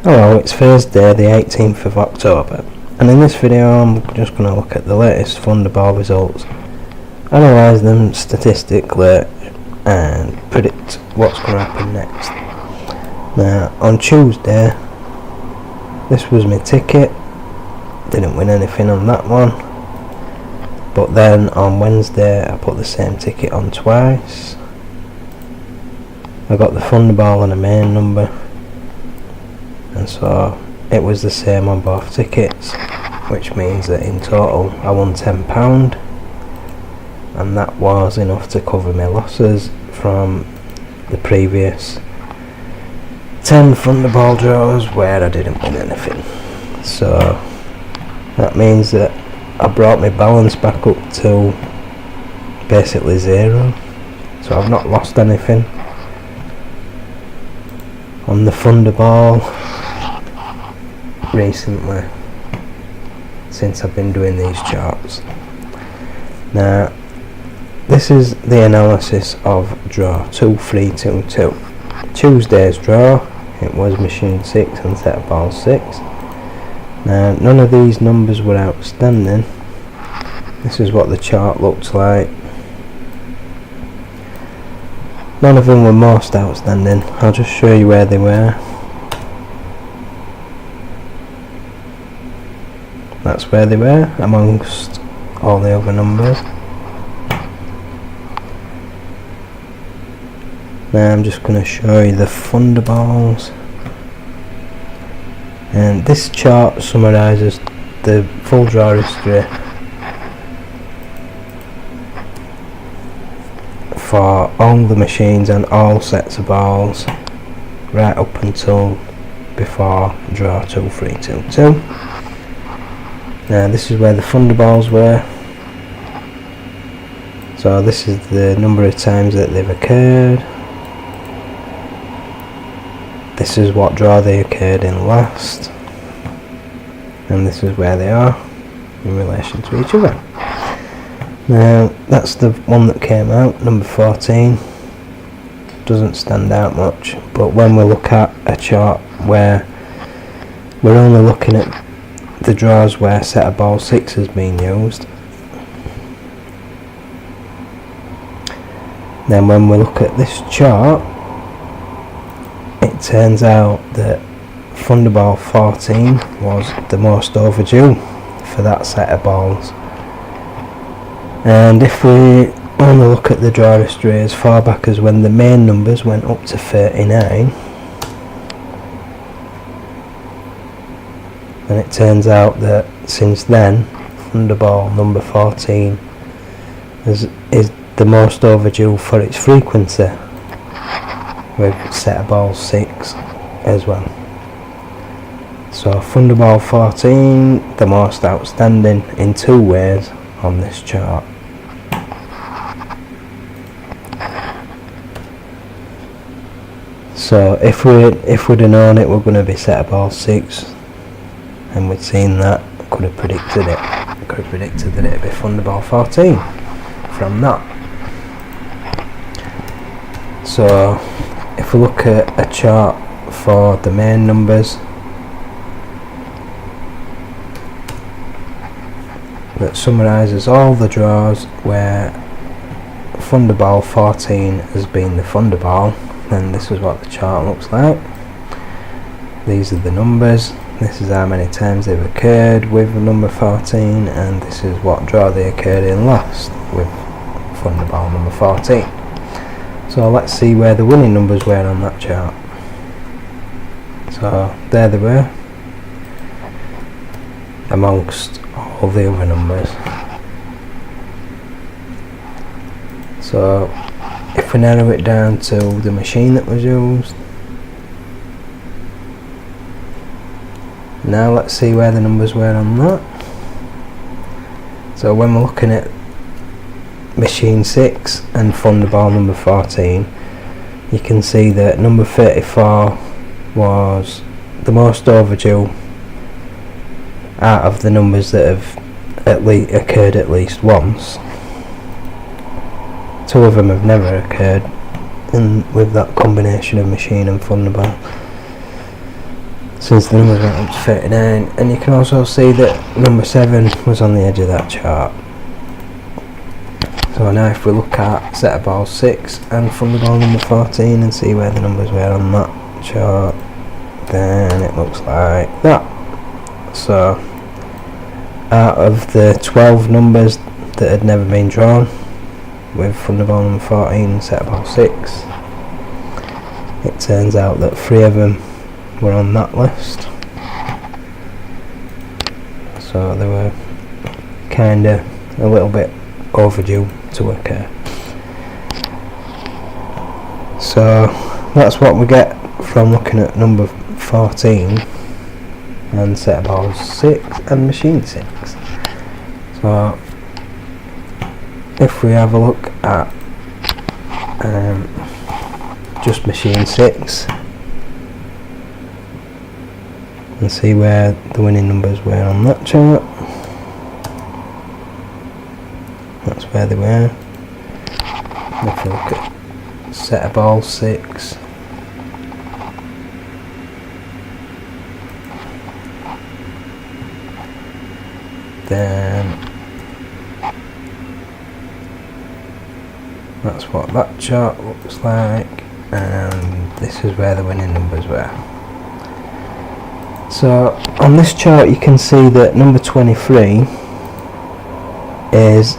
Hello, it's Thursday the 18th of October, and in this video I'm just going to look at the latest Thunderball results, analyse them statistically and predict what's going to happen next. Now, on Tuesday, this was my ticket, didn't win anything on that one, but then on Wednesday I put the same ticket on twice. I got the Thunderball and a main number, and so it was the same on both tickets, which means that in total I won £10, and that was enough to cover my losses from the previous 10 Thunderball draws where I didn't win anything. So that means that I brought my balance back up to basically zero, so I've not lost anything on the Thunderball recently since I've been doing these charts. Now, this is the analysis of draw 2322. Tuesday's draw, it was machine 6 and set of ball 6. Now, none of these numbers were outstanding. This is what the chart looks like. None of them were most outstanding. I'll just show you where they were. That's where they were amongst all the other numbers. Now I'm just going to show you the Thunderballs. And this chart summarises the full draw history for all the machines and all sets of balls right up until before draw 2322. Now this is where the Thunderballs were. So this is the number of times that they've occurred. This is what draw they occurred in last, and this is where they are in relation to each other. Now that's the one that came out, number 14. Doesn't stand out much, but when we look at a chart where we're only looking at the draws where set of ball 6 has been used, then when we look at this chart, it turns out that Thunderball 14 was the most overdue for that set of balls. And if we only look at the draw history as far back as when the main numbers went up to 39, and it turns out that since then Thunderball number 14 is the most overdue for its frequency, with set of ball 6 as well. So Thunderball 14, the most outstanding in two ways on this chart. So if we'd have known it were going to be set of ball 6 and we'd seen that, could have predicted it. Could have predicted that it'd be Thunderball 14 from that. So if we look at a chart for the main numbers that summarises all the draws where Thunderball 14 has been the Thunderball, then this is what the chart looks like. These are the numbers, this is how many times they've occurred with number 14, and this is what draw they occurred in last with Thunderball number 14. So let's see where the winning numbers were on that chart. So there they were amongst all the other numbers. So if we narrow it down to the machine that was used, now let's see where the numbers were on that. So when we're looking at machine 6 and Thunderball number 14, you can see that number 34 was the most overdue out of the numbers that have occurred at least once. Two of them have never occurred, and with that combination of machine and Thunderball. since the numbers went up to 39, and you can also see that number 7 was on the edge of that chart. So now if we look at set of ball 6 and Thunderball number 14 and see where the numbers were on that chart, then it looks like that. So out of the 12 numbers that had never been drawn with Thunderball number 14 and set of ball 6, it turns out that 3 of them were on that list. So they were kinda a little bit overdue to occur. So that's what we get from looking at number 14 and set of balls 6 and machine 6. So if we have a look at just machine 6 and see where the winning numbers were on that chart, that's where they were. If we look at set of ball 6, then that's what that chart looks like, and this is where the winning numbers were. So on this chart you can see that number 23 is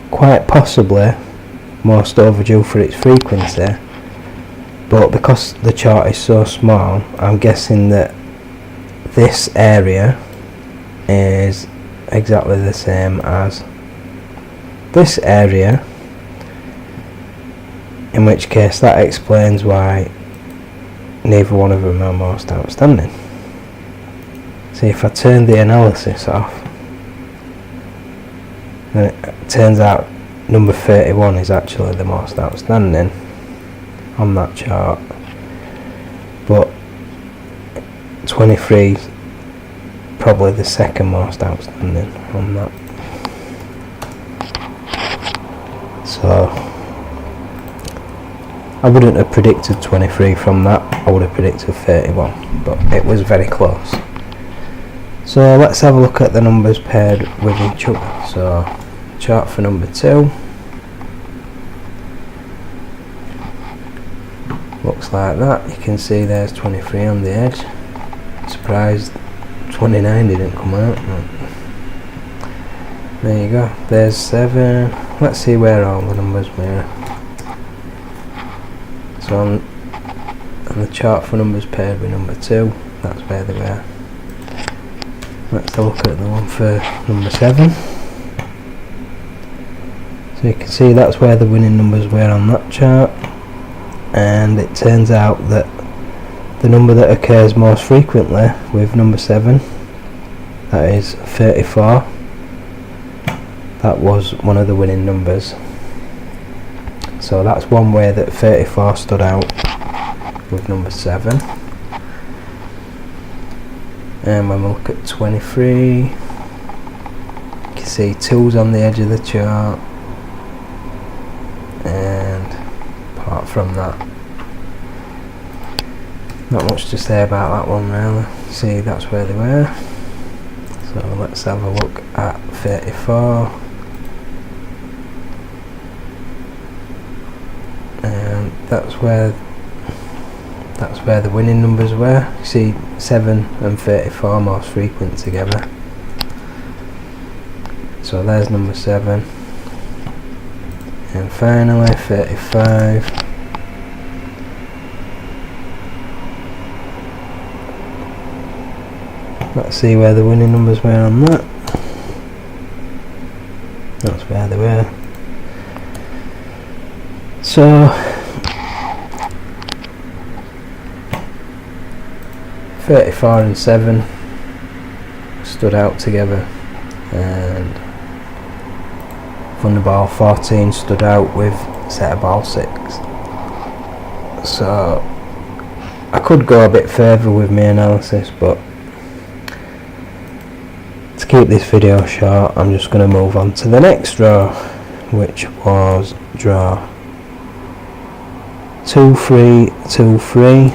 quite possibly most overdue for its frequency, but because the chart is so small, I'm guessing that this area is exactly the same as this area, in which case that explains why neither one of them are most outstanding. See, if I turn the analysis off, then it turns out number 31 is actually the most outstanding on that chart, but 23 is probably the second most outstanding on that. So I wouldn't have predicted 23 from that, I would have predicted 31, but it was very close. So let's have a look at the numbers paired with each other. So chart for number 2 looks like that. You can see there's 23 on the edge. Surprised 29 didn't come out, but there you go. There's 7. Let's see where all the numbers were. So on the chart for numbers paired with number 2, that's where they were. Let's have a look at the one for number 7. So you can see that's where the winning numbers were on that chart, and it turns out that the number that occurs most frequently with number 7, that is 34, that was one of the winning numbers. So that's one way that 34 stood out with number 7. And when we look at 23, you can see 2's on the edge of the chart, and apart from that, not much to say about that one really. See, that's where they were. So let's have a look at 34. And that's where the winning numbers were. You see 7 and 34 most frequent together. So there's number 7. And finally 35. Let's see where the winning numbers were on that. That's where they were. So 34 and 7 stood out together, and Thunderball 14 stood out with set of ball 6. So I could go a bit further with my analysis, but to keep this video short, I'm just going to move on to the next draw, which was draw 2 3 2 3.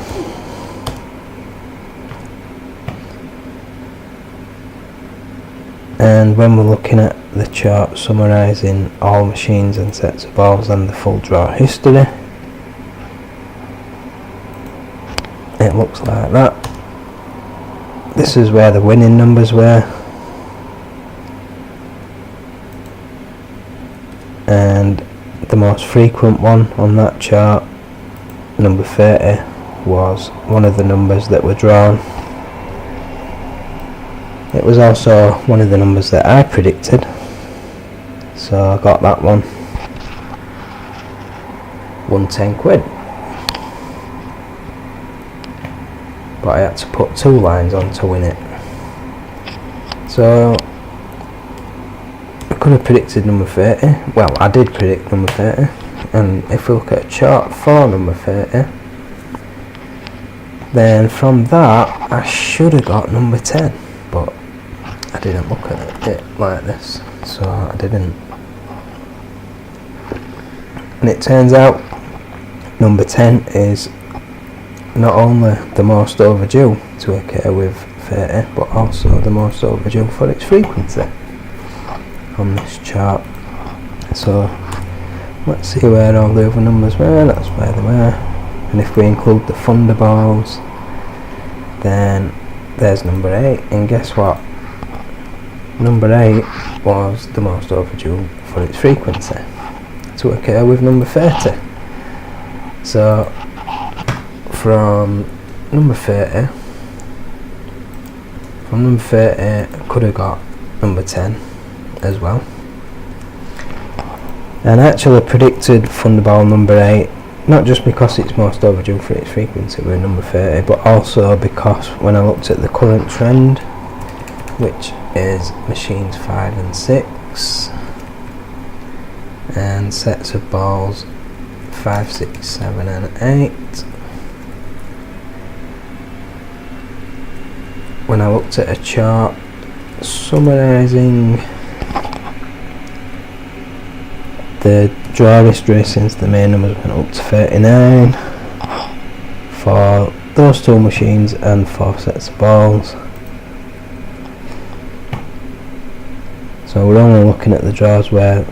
And when we're looking at the chart summarising all machines and sets of balls and the full draw history, it looks like that. This is where the winning numbers were, and the most frequent one on that chart, number 30, was one of the numbers that were drawn. It was also one of the numbers that I predicted, so I got that one. Won 10 quid. But I had to put 2 lines on to win it. So I could have predicted number 30. Well, I did predict number 30. And if we look at a chart for number 30, then from that I should have got number 10. But I didn't look at it like this, so I didn't. And it turns out number 10 is not only the most overdue to occur with 30, but also the most overdue for its frequency on this chart. So let's see where all the other numbers were. That's where they were. And if we include the Thunderballs, then there's number 8. And guess what? Number 8 was the most overdue for its frequency to occur with number 30. So from number 30 I could have got number 10 as well. And I actually predicted Thunderball number 8, not just because it's most overdue for its frequency with number 30, but also because when I looked at the current trend, which is machines 5 and 6 and sets of balls 5, 6, 7 and 8, when I looked at a chart summarising the draw history since the main numbers went up to 39 for those 2 machines and 4 sets of balls. So we're only looking at the draws where...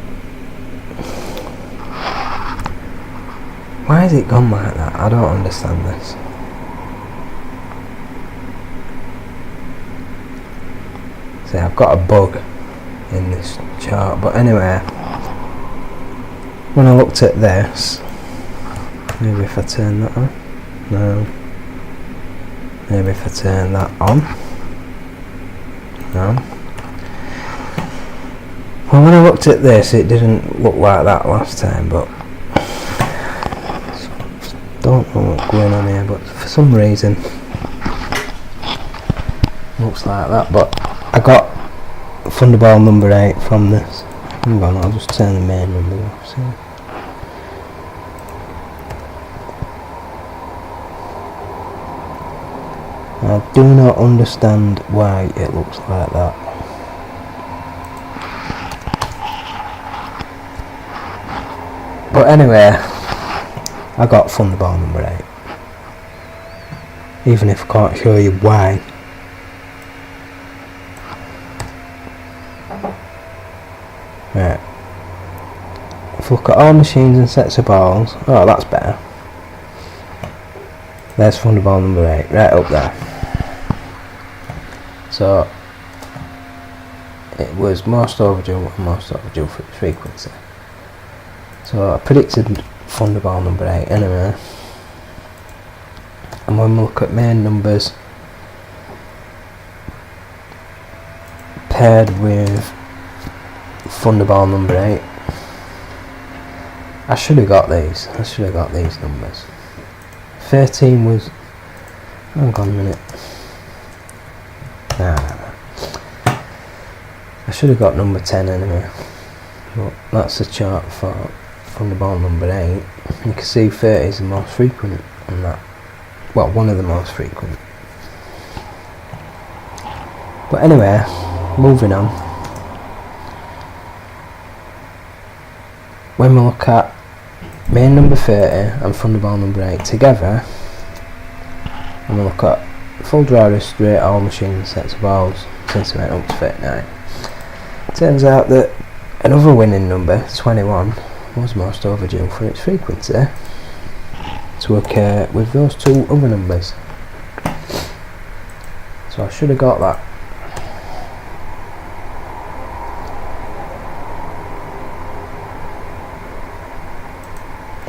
Why has it gone like that? I don't understand this. See, I've got a bug in this chart, but anyway, when I looked at this, maybe if I turn that on, no, maybe if I turn that on, no. Well, when I looked at this, it didn't look like that last time, but don't know what's going on here, but for some reason looks like that. But I got Thunderball number 8 from this. Hang on, I'll just turn the main number off. See? I do not understand why it looks like that. But anyway, I got Thunderball number 8. Even if I can't show you why. Right. If we look at all machines and sets of balls, oh, that's better. There's Thunderball number 8, right up there. So it was most overdue and most overdue for its frequency. So I predicted Thunderball number 8 anyway. And when we look at main numbers paired with Thunderball number 8, I should have got these. I should have got these numbers. 13 was... hang on a minute. Nah. I should have got number 10 anyway. But that's the chart for Thunderball number 8. You can see 30 is the most frequent on that. Well, one of the most frequent. But anyway, moving on. When we look at main number 30 and Thunderball number 8 together, and we'll look at full draw history, all machine sets of balls since we went up to 39. Turns out that another winning number, 21, was most overdue for its frequency to occur with those two other numbers. So I should have got that.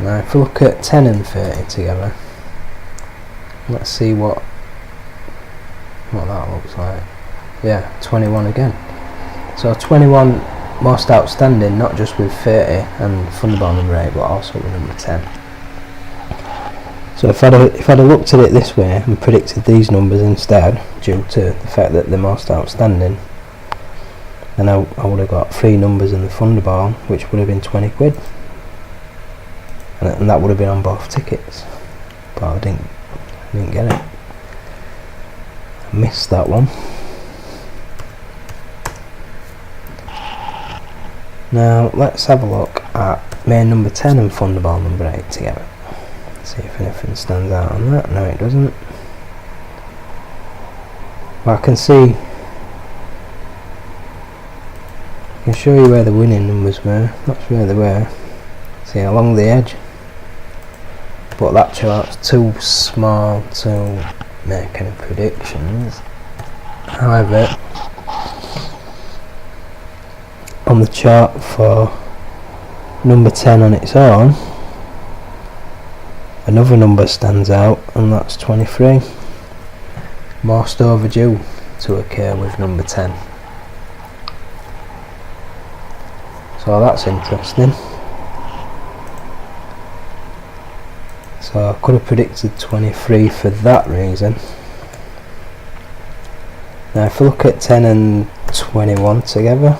Now if we look at 10 and 30 together, let's see what that looks like. Yeah, 21 again. So 21 most outstanding, not just with 30 and Thunderball number 8, but also with number 10. So if I'd have looked at it this way and predicted these numbers instead, due to the fact that they're most outstanding, then I would have got 3 numbers in the Thunderball, which would have been 20 quid. And that would have been on both tickets. But I didn't get it. I missed that one. Now let's have a look at main number 10 and Thunderball number 8 together. See if anything stands out on that. No, it doesn't. Well, I can show you where the winning numbers were. That's where they were. See, along the edge. But that chart's too small to make any predictions. However, on the chart for number 10 on its own, another number stands out, and that's 23. Most overdue to occur with number 10. So that's interesting. So I could have predicted 23 for that reason. Now if we look at 10 and 21 together,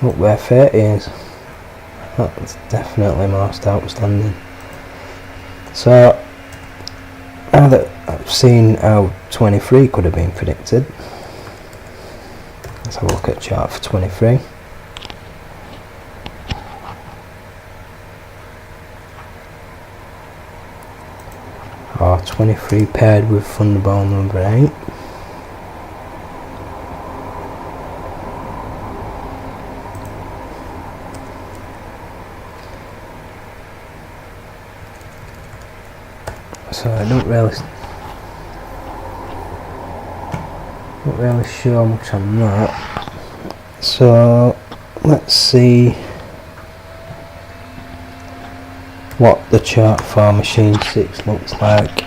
look where 30 is. That's definitely most outstanding. So now that I've seen how 23 could have been predicted, let's have a look at chart for 23. Or 23 paired with Thunderball number 8. So I don't really show much on that. So let's see what the chart for machine 6 looks like.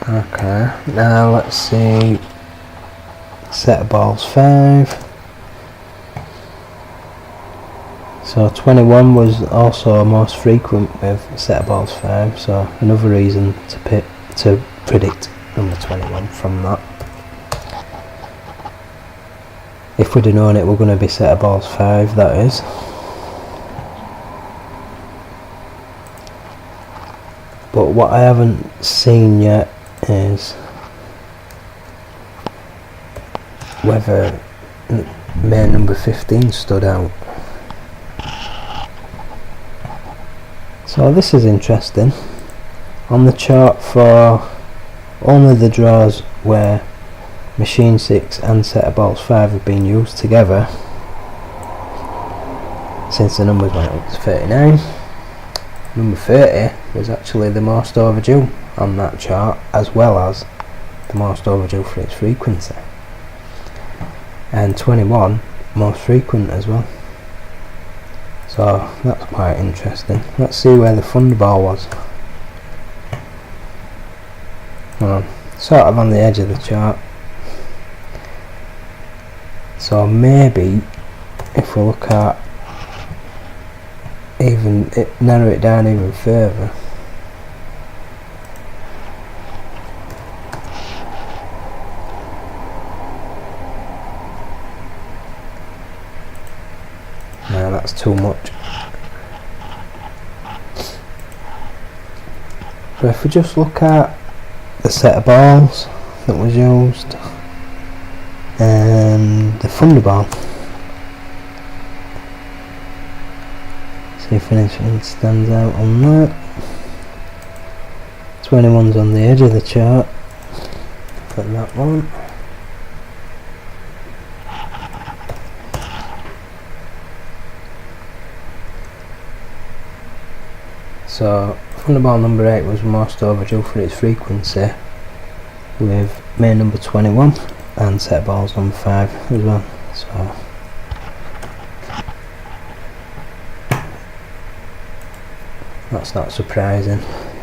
Okay, now let's see set of balls 5. So 21 was also most frequent with set of balls 5, so another reason to predict number 21 from that. If we'd have known it, we're going to be set of balls 5, that is. But what I haven't seen yet is whether main number 15 stood out. So this is interesting. On the chart for only the draws where machine 6 and set of balls 5 have been used together since the numbers went up to 39, number 30 was actually the most overdue on that chart, as well as the most overdue for its frequency, and 21 most frequent as well. So that's quite interesting. Let's see where the Thunderball was. Sort of on the edge of the chart. So maybe if we look at narrow it down even further. No, that's too much. But if we just look at the set of balls that was used, and the Thunderball. See if anything stands out on that. 21's on the edge of the chart for that one. So Thunderball number 8 was most overdue for its frequency, with main number 21 and set balls number 5 as well. So that's not surprising.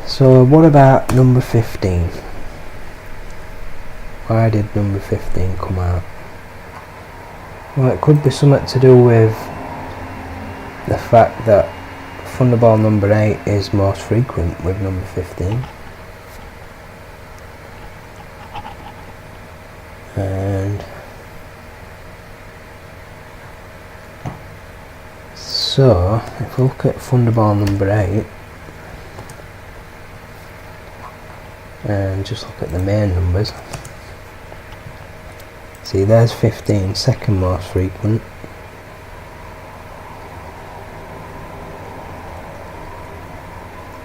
So what about number 15? Why did number 15 come out? Well, it could be something to do with the fact that Thunderball number 8 is most frequent with number 15. And so, if we look at Thunderball number 8 and just look at the main numbers, see there's 15, second most frequent.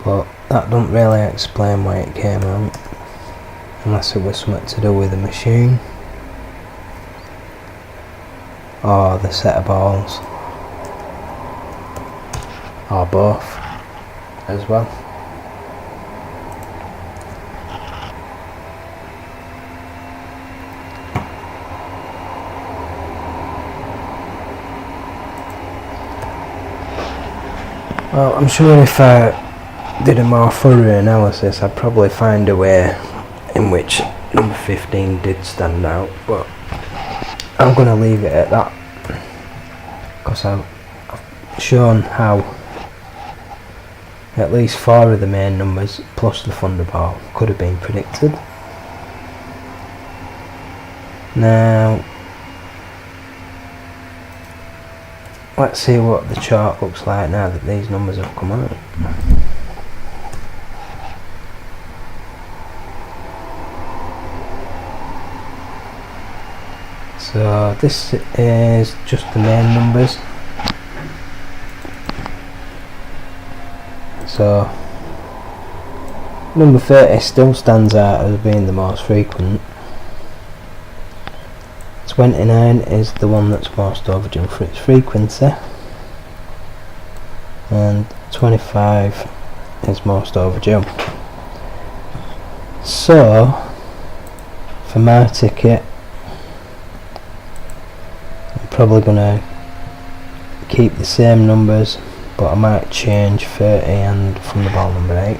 But that don't really explain why it came out, unless it was something to do with the machine or the set of balls, or both as well. Well, I'm sure if I did a more thorough analysis, I'd probably find a way in which number 15 did stand out, but I'm going to leave it at that, because I've shown how at least 4 of the main numbers plus the Thunderball could have been predicted. Now let's see what the chart looks like now that these numbers have come out. So this is just the main numbers. So number 30 still stands out as being the most frequent. 29 is the one that's most overdue for its frequency, and 25 is most overdue. So for my ticket, I'm probably going to keep the same numbers, but I might change 30 and Thunderball number 8.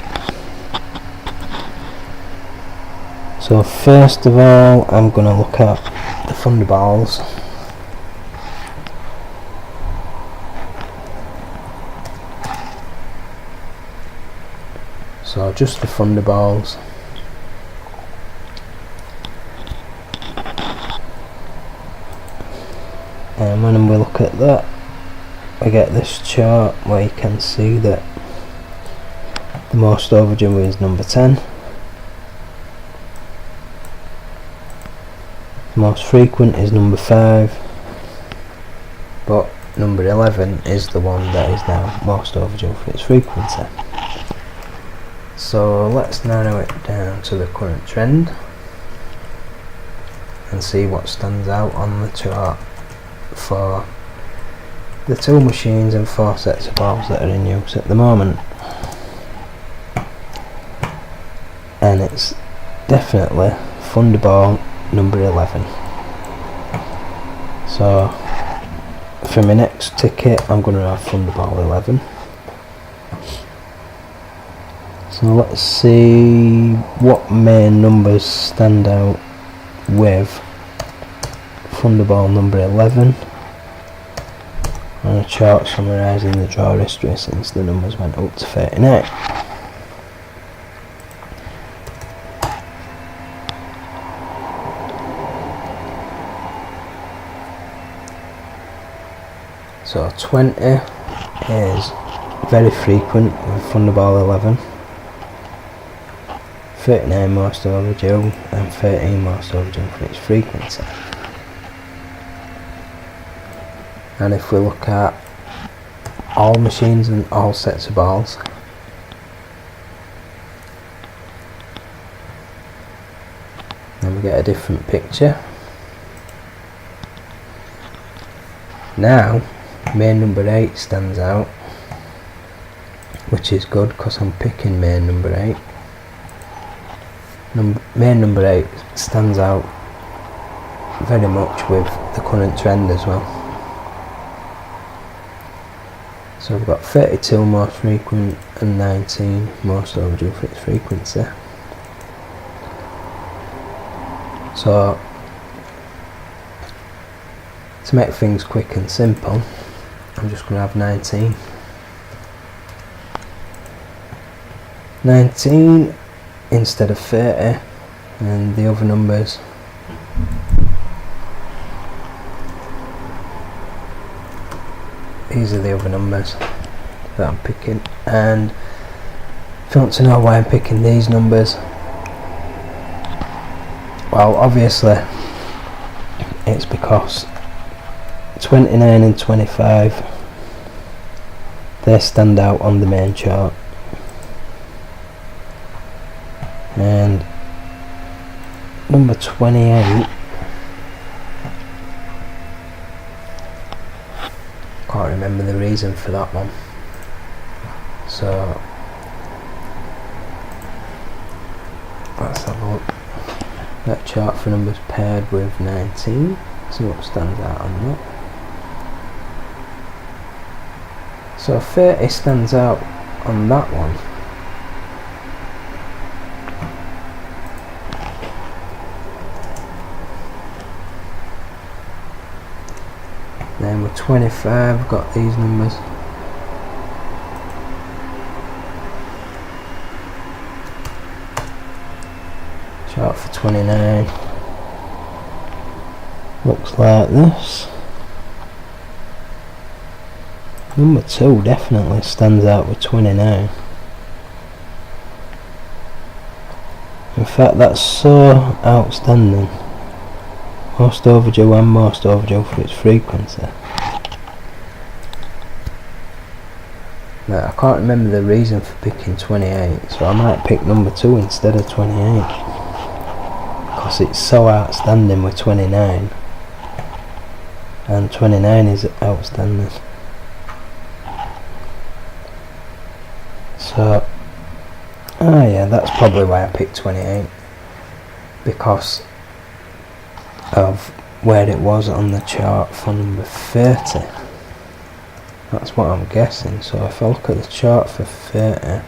So first of all, I'm going to look at the Thunderballs. So just the Thunderballs. And when we look at that, we get this chart where you can see that the most overdue is number 10. The most frequent is number 5, but number 11 is the one that is now most overdue for its frequency. So let's narrow it down to the current trend and see what stands out on the chart for the 2 machines and 4 sets of balls that are in use at the moment. And it's definitely Thunderball number 11. So for my next ticket, I'm going to have Thunderball 11. So let's see what main numbers stand out with Thunderball number 11 on a chart summarising the draw history since the numbers went up to 39. So 20 is very frequent with Thunderball 11. 39 most overdue and 13 most overdue for its frequency. And if we look at all machines and all sets of balls, then we get a different picture. Now main number 8 stands out, which is good because I'm picking main number 8. Main number 8 stands out very much with the current trend as well. So we've got 32 most frequent and 19 most overdue for its frequency. So to make things quick and simple, I'm just going to have 19. 19 instead of 30, and the other numbers these are the other numbers that I'm picking. And if you want to know why I'm picking these numbers, well, obviously it's because 29 and 25, they stand out on the main chart, and number 28, can't remember the reason for that one, so let's have a look. That chart for numbers paired with 19, see what stands out on that. So 30 stands out on that one. Then with 25 we've got these numbers. Chart for 29 looks like this. Number 2 definitely stands out with 29. In fact, that's so outstanding. Most overdue and most overdue for its frequency. Now, I can't remember the reason for picking 28, so I might pick number 2 instead of 28, because it's so outstanding with 29, and 29 is outstanding. So, yeah, that's probably why I picked 28, because of where it was on the chart for number 30. That's what I'm guessing. So if I look at the chart for 30,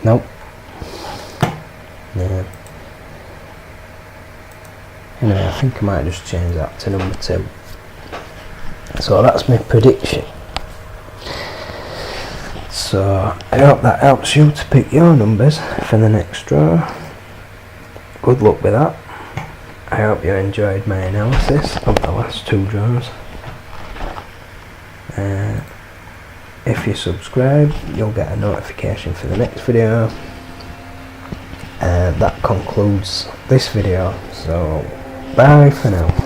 nope, no. Anyway, I think I might just change that to number 2. So that's my prediction. So I hope that helps you to pick your numbers for the next draw. Good luck with that. I hope you enjoyed my analysis of the last 2 draws. If you subscribe, you'll get a notification for the next video. That concludes this video, so bye for now.